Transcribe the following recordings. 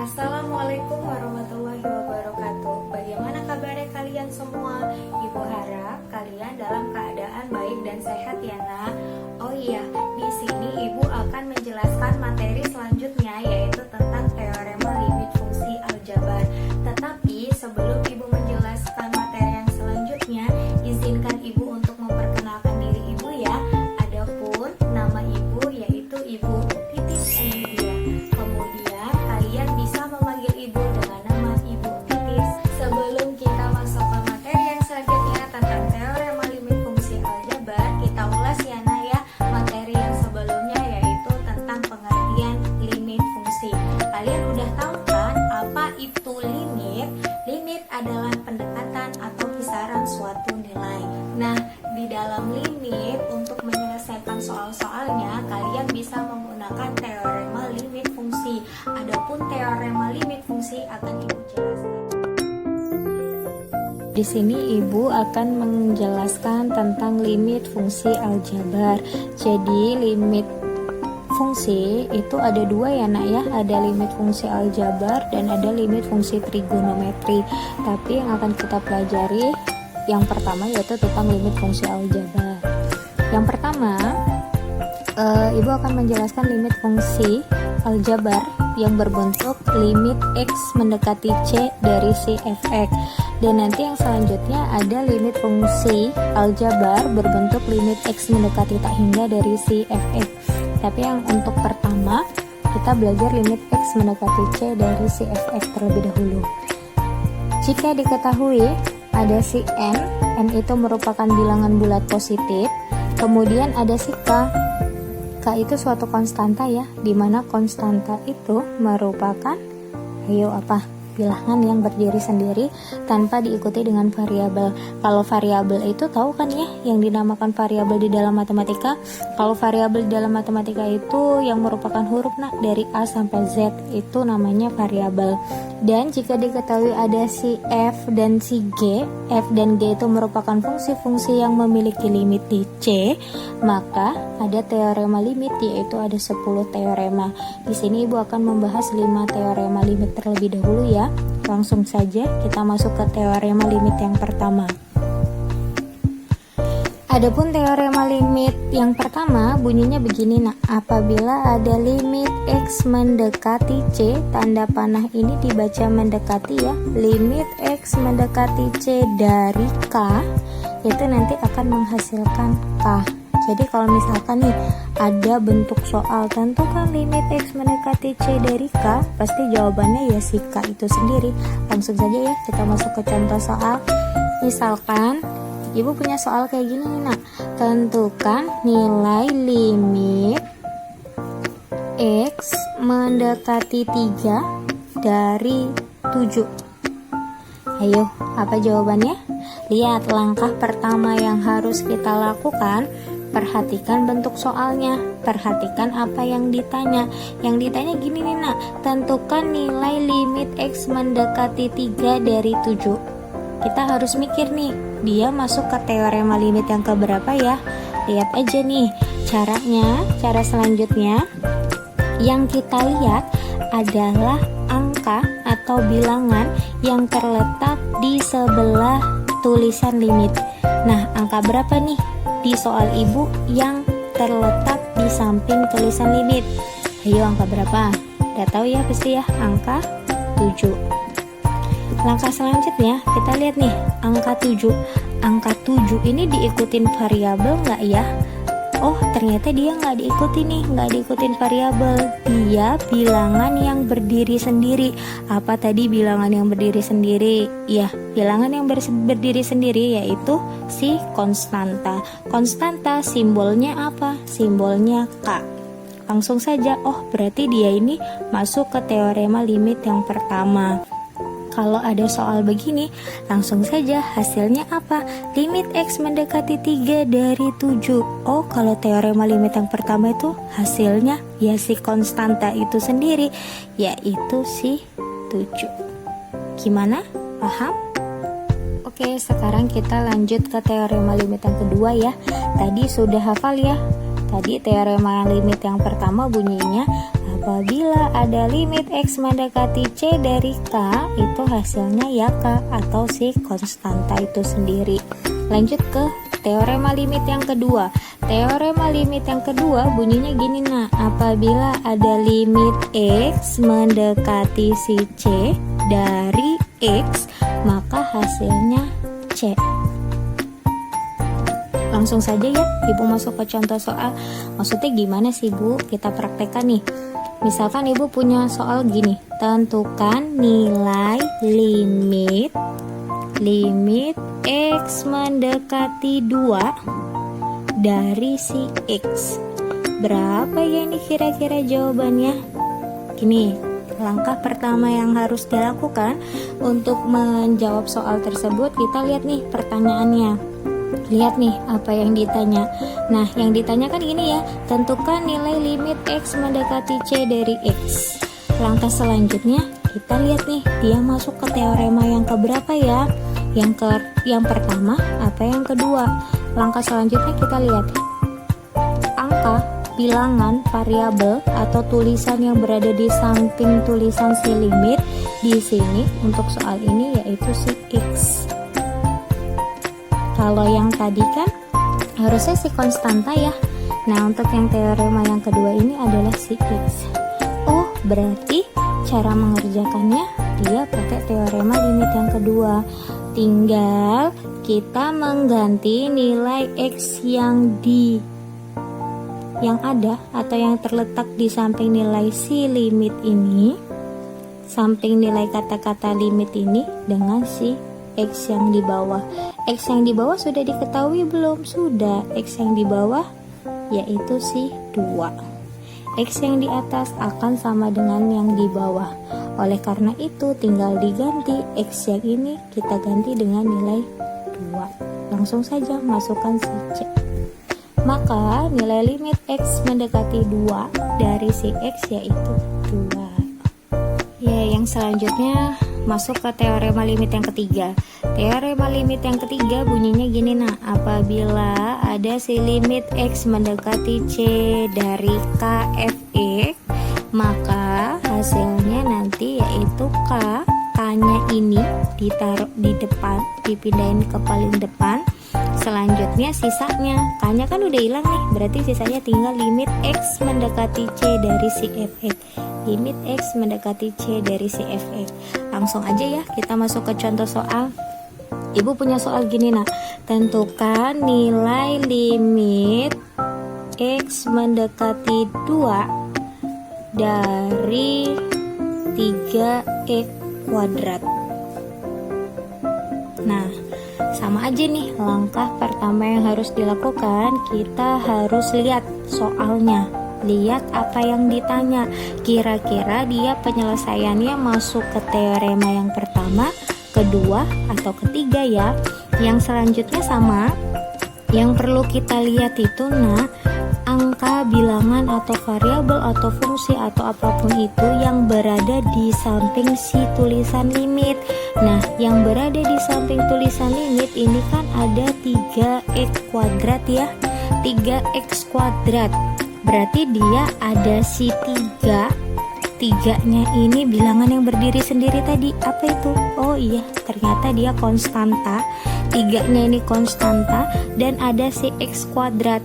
Assalamualaikum warahmatullahi wabarakatuh. Bagaimana kabarnya kalian semua? Ibu harap kalian dalam keadaan baik dan sehat ya nak. Oh iya, di sini ibu akan menjelaskan materi selanjutnya yaitu tentang teorema limit fungsi aljabar. Tetapi sebelum ibu menjelaskan materi yang selanjutnya, izinkan ibu untuk memperkenalkan diri ibu ya. Adapun nama ibu yaitu Ibu Titis Emilia. Kemudian kalian bisa memanggil ibu dengan nama Ibu Titis. Sebelum kita masuk ke materi yang selanjutnya tentang teorema limit fungsi aljabar, kita ulas ya nak ya materi yang sebelumnya yaitu tentang pengertian limit fungsi. Kalian udah tahu kan apa itu limit? Limit adalah pendekatan atau kisaran suatu nilai. Nah, di dalam limit untuk menyelesaikan soal-soalnya kalian bisa menggunakan teorema limit fungsi. Adapun teorema limit fungsi akan ibu jelaskan. Di sini ibu akan menjelaskan tentang limit fungsi aljabar. Jadi limit fungsi itu ada dua ya nak ya, ada limit fungsi aljabar dan ada limit fungsi trigonometri. Tapi yang akan kita pelajari yang pertama yaitu tentang limit fungsi aljabar. Yang pertama, ibu akan menjelaskan limit fungsi aljabar yang berbentuk limit x mendekati c dari si fx. Dan nanti yang selanjutnya ada limit fungsi aljabar berbentuk limit x mendekati tak hingga dari si fx. Tapi yang untuk pertama kita belajar limit x mendekati c dari si fx terlebih dahulu. Jika diketahui ada si n itu merupakan bilangan bulat positif, kemudian ada si k itu suatu konstanta ya, dimana konstanta itu merupakan bilangan yang berdiri sendiri tanpa diikuti dengan variabel. Kalau variabel itu tahu kan ya yang dinamakan variabel di dalam matematika. Kalau variabel di dalam matematika itu yang merupakan huruf nak dari A sampai Z itu namanya variabel. Dan jika diketahui ada si f dan si g, f dan g itu merupakan fungsi-fungsi yang memiliki limit di C, maka ada teorema limit yaitu ada 10 teorema. Di sini ibu akan membahas 5 teorema limit terlebih dahulu ya. Langsung saja kita masuk ke teorema limit yang pertama. Adapun teorema limit yang pertama bunyinya begini nak, apabila ada limit x mendekati c, tanda panah ini dibaca mendekati ya, limit x mendekati c dari k, itu nanti akan menghasilkan k. Jadi kalau misalkan nih ada bentuk soal tentukan limit x mendekati c dari k, pasti jawabannya ya si k itu sendiri. Langsung saja ya kita masuk ke contoh soal. Misalkan ibu punya soal kayak gini nih nak, tentukan nilai limit x mendekati 3 dari 7. Ayo, apa jawabannya? Lihat langkah pertama yang harus kita lakukan, perhatikan bentuk soalnya, perhatikan apa yang ditanya. Yang ditanya gini nih nak, tentukan nilai limit x mendekati 3 dari 7. Kita harus mikir nih, dia masuk ke teorema limit yang keberapa ya? Lihat aja nih caranya. Cara selanjutnya yang kita lihat adalah angka atau bilangan yang terletak di sebelah tulisan limit. Nah, angka berapa nih di soal ibu yang terletak di samping tulisan limit? Ayo, angka berapa? Udah tahu ya pasti ya, angka 7. Langkah selanjutnya kita lihat nih, angka 7. Angka 7 ini diikutin variabel nggak ya? Oh, ternyata dia nggak diikuti nih, nggak diikutin variabel. Dia bilangan yang berdiri sendiri. Apa tadi bilangan yang berdiri sendiri? Ya, bilangan yang berdiri sendiri yaitu si konstanta. Konstanta simbolnya apa? Simbolnya K. Langsung saja, oh berarti dia ini masuk ke teorema limit yang pertama. Kalau ada soal begini, langsung saja hasilnya apa? Limit x mendekati 3 dari 7. Oh, kalau teorema limit yang pertama itu hasilnya ya si konstanta itu sendiri, yaitu si 7. Gimana? Paham? Oke, sekarang kita lanjut ke teorema limit yang kedua ya. Tadi sudah hafal ya. Tadi teorema limit yang pertama bunyinya apabila ada limit X mendekati C dari K, itu hasilnya ya K atau si konstanta itu sendiri. Lanjut ke teorema limit yang kedua. Teorema limit yang kedua bunyinya gini nah, apabila ada limit X mendekati si C dari X, maka hasilnya C. Langsung saja ya, Ibu masuk ke contoh soal. Maksudnya gimana sih Bu? Kita praktekkan nih. Misalkan Ibu punya soal gini, tentukan nilai limit X mendekati 2 dari si X. Berapa ya ini kira-kira jawabannya? Gini, langkah pertama yang harus dilakukan untuk menjawab soal tersebut, kita lihat nih pertanyaannya. Lihat nih apa yang ditanya. Nah, yang ditanyakan gini ya, tentukan nilai limit X mendekati C dari X. Langkah selanjutnya kita lihat nih, dia masuk ke teorema yang keberapa ya? Yang pertama apa yang kedua? Langkah selanjutnya kita lihat angka, bilangan, variabel atau tulisan yang berada di samping tulisan si limit di sini untuk soal ini yaitu si X. Kalau yang tadi kan harusnya si konstanta ya. Nah, untuk yang teorema yang kedua ini adalah si X. Oh, berarti cara mengerjakannya dia pakai teorema limit yang kedua. Tinggal kita mengganti nilai X yang ada atau yang terletak di samping nilai si limit ini, samping nilai kata-kata limit ini dengan si X yang di bawah. X yang di bawah sudah diketahui belum? Sudah. X yang di bawah yaitu si 2. X yang di atas akan sama dengan yang di bawah. Oleh karena itu tinggal diganti X yang ini kita ganti dengan nilai 2. Langsung saja masukkan si C. Maka nilai limit X mendekati 2 dari si X yaitu 2. Ya, yang selanjutnya masuk ke teorema limit yang ketiga. Teorema limit yang ketiga bunyinya gini nah, apabila ada si limit X mendekati C dari K Fx, maka hasilnya nanti yaitu K-nya ini ditaruh di depan, dipindahin ke paling depan. Selanjutnya sisanya, K-nya kan udah hilang nih, berarti sisanya tinggal limit X mendekati C dari si Fx. Limit X mendekati C dari si Fx. Langsung aja ya kita masuk ke contoh soal. Ibu punya soal gini nah, tentukan nilai limit X mendekati 2 dari 3x kuadrat. Nah, sama aja nih, langkah pertama yang harus dilakukan, kita harus lihat soalnya, lihat apa yang ditanya, kira-kira dia penyelesaiannya masuk ke teorema yang pertama, kedua, atau ketiga ya. Yang selanjutnya sama, yang perlu kita lihat itu nah, angka, bilangan, atau variabel, atau fungsi, atau apapun itu yang berada di samping si tulisan limit. Nah, yang berada di samping tulisan limit ini kan ada 3x kuadrat ya, 3x kuadrat. Berarti dia ada si 3-nya ini bilangan yang berdiri sendiri tadi. Apa itu? Oh iya, ternyata dia konstanta. 3-nya ini konstanta dan ada si x kuadrat.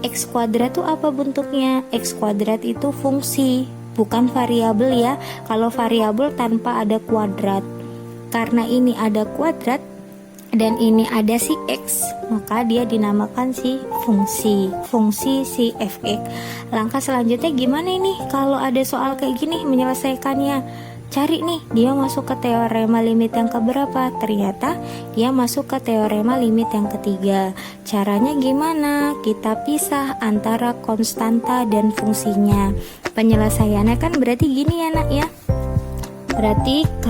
X kuadrat itu apa bentuknya? X kuadrat itu fungsi, bukan variabel ya. Kalau variabel tanpa ada kuadrat. Karena ini ada kuadrat dan ini ada si X, maka dia dinamakan si fungsi si Fx. Langkah selanjutnya gimana ini kalau ada soal kayak gini menyelesaikannya? Cari nih, dia masuk ke teorema limit yang keberapa? Ternyata dia masuk ke teorema limit yang ketiga. Caranya gimana? Kita pisah antara konstanta dan fungsinya. Penyelesaiannya kan berarti gini ya nak ya, berarti K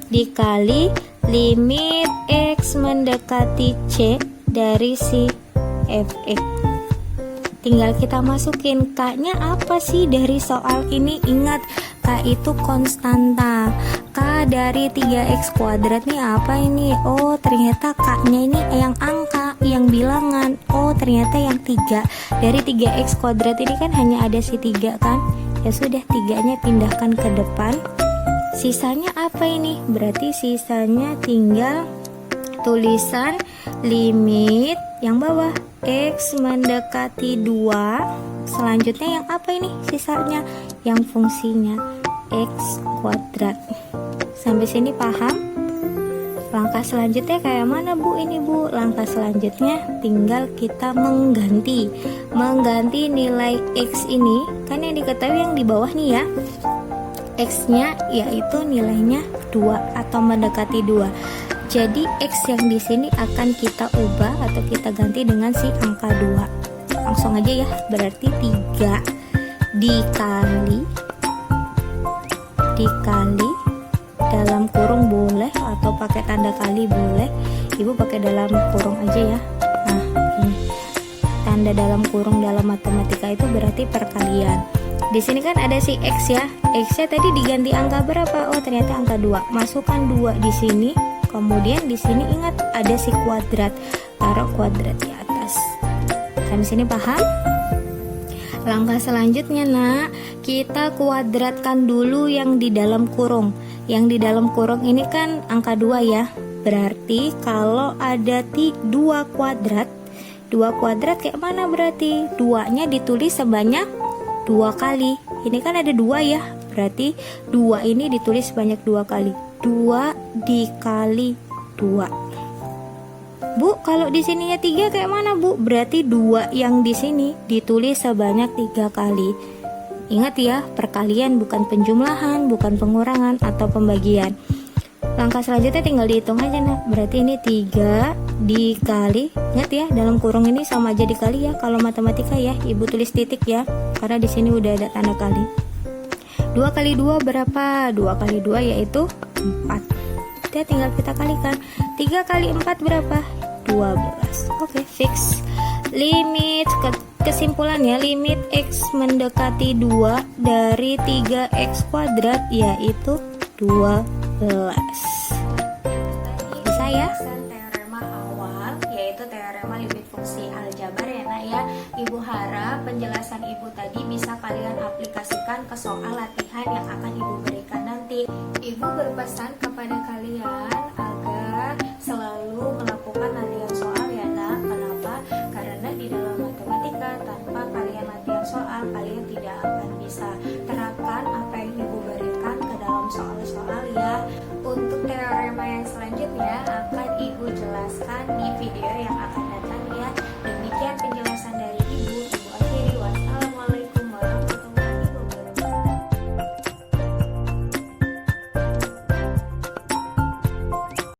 dikali limit X mendekati C dari si Fx. Tinggal kita masukin K-nya apa sih dari soal ini. Ingat, K itu konstanta. K dari 3x kuadrat nih apa ini? Oh, ternyata K-nya ini yang angka. yang bilangan. Oh ternyata yang 3. Dari 3x kuadrat ini kan hanya ada si 3 kan. Ya sudah, 3-nya pindahkan ke depan. Sisanya apa ini? Berarti sisanya tinggal tulisan limit yang bawah x mendekati 2. Selanjutnya yang apa ini sisanya? Yang fungsinya x kuadrat. Sampai sini paham? Langkah selanjutnya kayak mana Bu ini Bu? Langkah selanjutnya tinggal kita mengganti nilai x ini, kan yang diketahui yang di bawah nih ya, x nya yaitu nilainya 2 atau mendekati 2. Jadi x yang di sini akan kita ubah atau kita ganti dengan si angka 2. Langsung aja ya, berarti 3 dikali dalam kurung boleh atau pakai tanda kali boleh, Ibu pakai dalam kurung aja ya. Nah ini tanda dalam kurung dalam matematika itu berarti perkalian. Di sini kan ada si x ya, x-nya tadi diganti angka berapa? Oh ternyata angka 2. Masukkan 2 di sini, kemudian di sini ingat ada si kuadrat, taruh kuadrat di atas. Sampai sini paham? Langkah selanjutnya nak, kita kuadratkan dulu yang di dalam kurung. Yang di dalam kurung ini kan angka 2 ya. Berarti kalau ada 2 kuadrat, 2 kuadrat kayak mana berarti? 2-nya ditulis sebanyak 2 kali. Ini kan ada 2 ya. Berarti 2 ini ditulis sebanyak 2 kali. 2 dikali 2. Bu, kalau di sininya 3 kayak mana Bu? Berarti 2 yang di sini ditulis sebanyak 3 kali. Ingat ya, perkalian bukan penjumlahan, bukan pengurangan atau pembagian. Langkah selanjutnya tinggal dihitung aja nah. Berarti ini 3 dikali, ingat ya, dalam kurung ini sama aja dikali ya. Kalau matematika ya, Ibu tulis titik ya, karena di sini udah ada tanda kali. 2 kali 2 berapa? 2 kali 2 yaitu 4. Ya, tinggal kita kalikan. 3 kali 4 berapa? 12. Oke, fix. Limit kesimpulannya, limit x mendekati 2 dari 3x kuadrat yaitu 12. Bisa ya? Teorema awal yaitu teorema limit fungsi aljabar ya nak ya. Ibu harap penjelasan Ibu tadi bisa kalian aplikasikan ke soal latihan yang akan Ibu berikan nanti. Ibu berpesan kepada kalian agar selalu melakukan